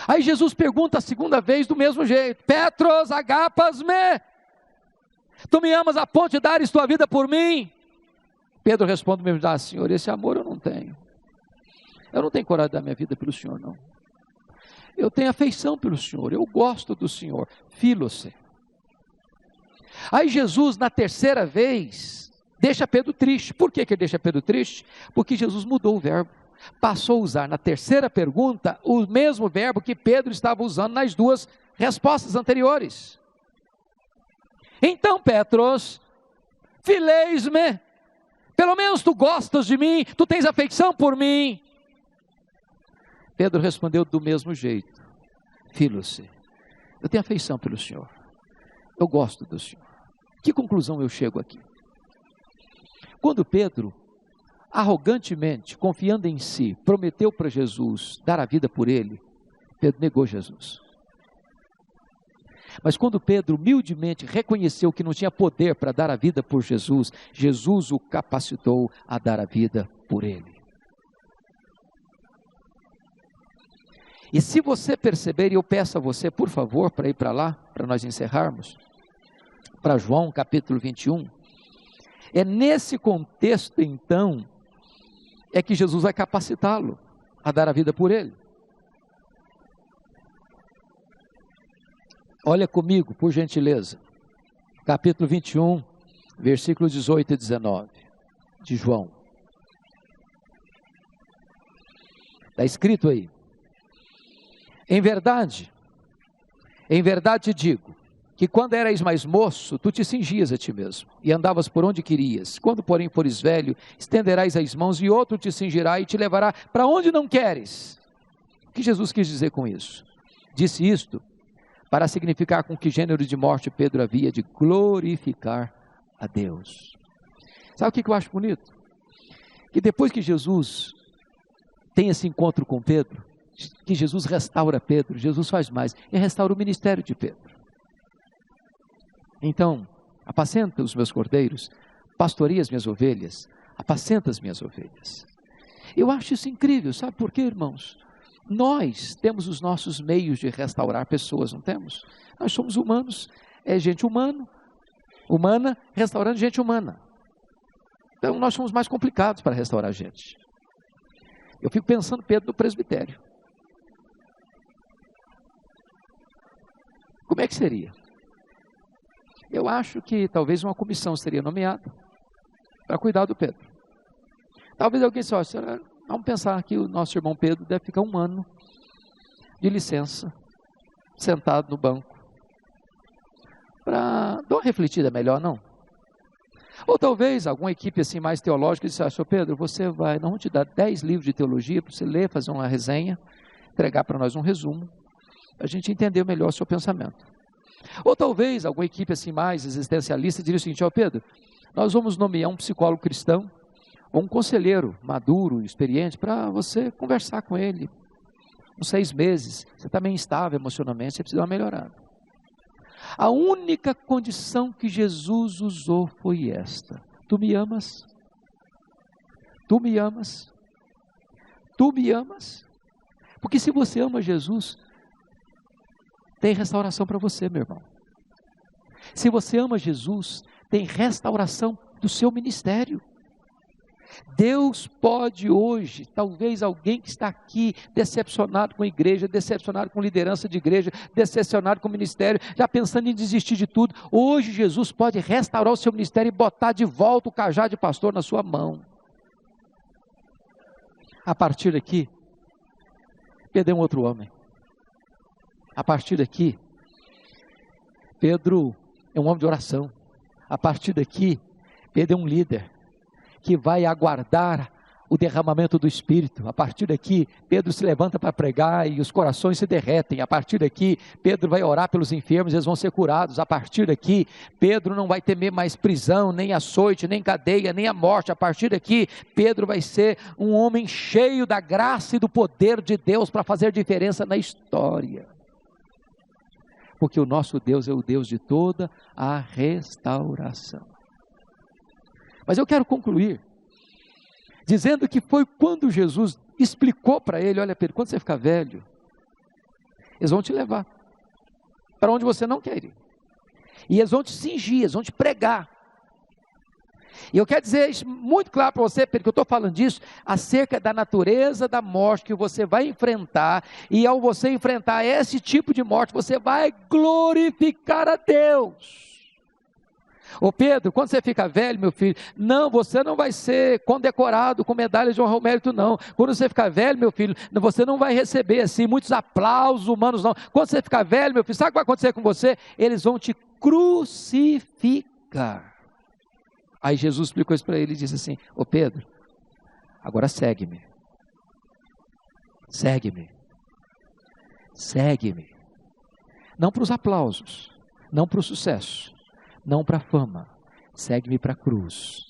Aí Jesus pergunta a segunda vez do mesmo jeito: Petros, agapas me, tu me amas a ponto de dares tua vida por mim? Pedro responde mesmo: ah, Senhor, esse amor eu não tenho. Eu não tenho coragem de dar minha vida pelo Senhor, não. Eu tenho afeição pelo Senhor, eu gosto do Senhor, filose. Aí Jesus, na terceira vez, deixa Pedro triste. Por que ele deixa Pedro triste? Porque Jesus mudou o verbo. Passou a usar na terceira pergunta o mesmo verbo que Pedro estava usando nas 2 respostas anteriores. Então, Petros, fileis-me, pelo menos tu gostas de mim, tu tens afeição por mim. Pedro respondeu do mesmo jeito: filose, eu tenho afeição pelo Senhor, eu gosto do Senhor. Que conclusão eu chego aqui? Quando Pedro, arrogantemente, confiando em si, prometeu para Jesus dar a vida por ele, Pedro negou Jesus. Mas quando Pedro humildemente reconheceu que não tinha poder para dar a vida por Jesus, Jesus o capacitou a dar a vida por ele. E se você perceber, e eu peço a você, por favor, para ir para lá, para nós encerrarmos, para João capítulo 21, é nesse contexto então, é que Jesus vai capacitá-lo a dar a vida por ele. Olha comigo, por gentileza, capítulo 21, versículos 18 e 19, de João. Está escrito aí: em verdade te digo, que quando eras mais moço, tu te cingias a ti mesmo, e andavas por onde querias. Quando, porém, fores velho, estenderás as mãos, e outro te cingirá e te levará para onde não queres. O que Jesus quis dizer com isso? Disse isto para significar com que gênero de morte Pedro havia de glorificar a Deus. Sabe o que eu acho bonito? Que depois que Jesus tem esse encontro com Pedro, que Jesus restaura Pedro, Jesus faz mais, ele restaura o ministério de Pedro. Então, apacenta os meus cordeiros, pastoreia as minhas ovelhas, apacenta as minhas ovelhas. Eu acho isso incrível, sabe por quê, irmãos? Nós temos os nossos meios de restaurar pessoas, não temos? Nós somos humanos, é gente humana restaurando gente humana. Então nós somos mais complicados para restaurar gente. Eu fico pensando Pedro no presbitério. Como é que seria? Eu acho que talvez uma comissão seria nomeada para cuidar do Pedro. Talvez alguém disse, vamos pensar que o nosso irmão Pedro deve ficar 1 ano de licença, sentado no banco, para dar uma refletida melhor, não? Ou talvez alguma equipe assim mais teológica disse, senhor Pedro, nós vamos te dar 10 livros de teologia para você ler, fazer uma resenha, entregar para nós um resumo, para a gente entender melhor o seu pensamento. Ou talvez alguma equipe assim mais existencialista diria o seguinte, Pedro, nós vamos nomear um psicólogo cristão, ou um conselheiro maduro, experiente, para você conversar com ele. Uns 6 meses, você está meio instável emocionalmente, você precisa dar uma melhorada. A única condição que Jesus usou foi esta: tu me amas? Tu me amas? Tu me amas? Porque se você ama Jesus, tem restauração para você, meu irmão. Se você ama Jesus, tem restauração do seu ministério. Deus pode hoje, talvez alguém que está aqui decepcionado com a igreja, decepcionado com liderança de igreja, decepcionado com o ministério, já pensando em desistir de tudo, hoje Jesus pode restaurar o seu ministério e botar de volta o cajado de pastor na sua mão. A partir daqui, Pedro é um outro homem. A partir daqui, Pedro é um homem de oração. A partir daqui, Pedro é um líder que vai aguardar o derramamento do Espírito. A partir daqui, Pedro se levanta para pregar e os corações se derretem. A partir daqui, Pedro vai orar pelos enfermos e eles vão ser curados. A partir daqui, Pedro não vai temer mais prisão, nem açoite, nem cadeia, nem a morte. A partir daqui, Pedro vai ser um homem cheio da graça e do poder de Deus para fazer diferença na história. Porque o nosso Deus é o Deus de toda a restauração. Mas eu quero concluir dizendo que foi quando Jesus explicou para ele, olha Pedro, quando você ficar velho, eles vão te levar para onde você não quer ir. E eles vão te cingir, eles vão te pregar. E eu quero dizer isso muito claro para você, Pedro, que eu estou falando disso, acerca da natureza da morte que você vai enfrentar, e ao você enfrentar esse tipo de morte, você vai glorificar a Deus. Ô Pedro, quando você fica velho, meu filho, não, você não vai ser condecorado com medalhas de honra ao mérito, não. Quando você ficar velho, meu filho, você não vai receber assim muitos aplausos humanos, não. Quando você ficar velho, meu filho, sabe o que vai acontecer com você? Eles vão te crucificar. Aí Jesus explicou isso para ele e disse assim, ô Pedro, agora segue-me. Segue-me. Segue-me. Não para os aplausos, não para o sucesso, não para a fama, segue-me para a cruz,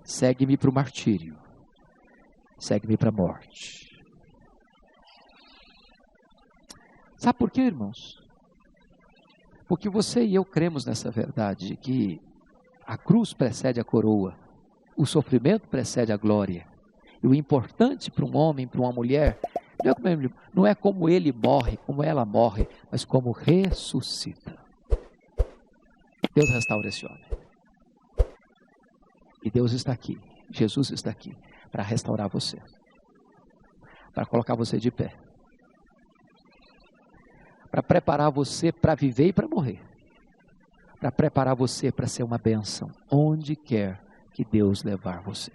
segue-me para o martírio, segue-me para a morte. Sabe por quê, irmãos? Porque você e eu cremos nessa verdade, de que a cruz precede a coroa, o sofrimento precede a glória, e o importante para um homem, para uma mulher, não é como ele morre, como ela morre, mas como ressuscita. Deus restaura esse homem. E Deus está aqui, Jesus está aqui, para restaurar você. Para colocar você de pé. Para preparar você para viver e para morrer. Para preparar você para ser uma bênção, onde quer que Deus levar você.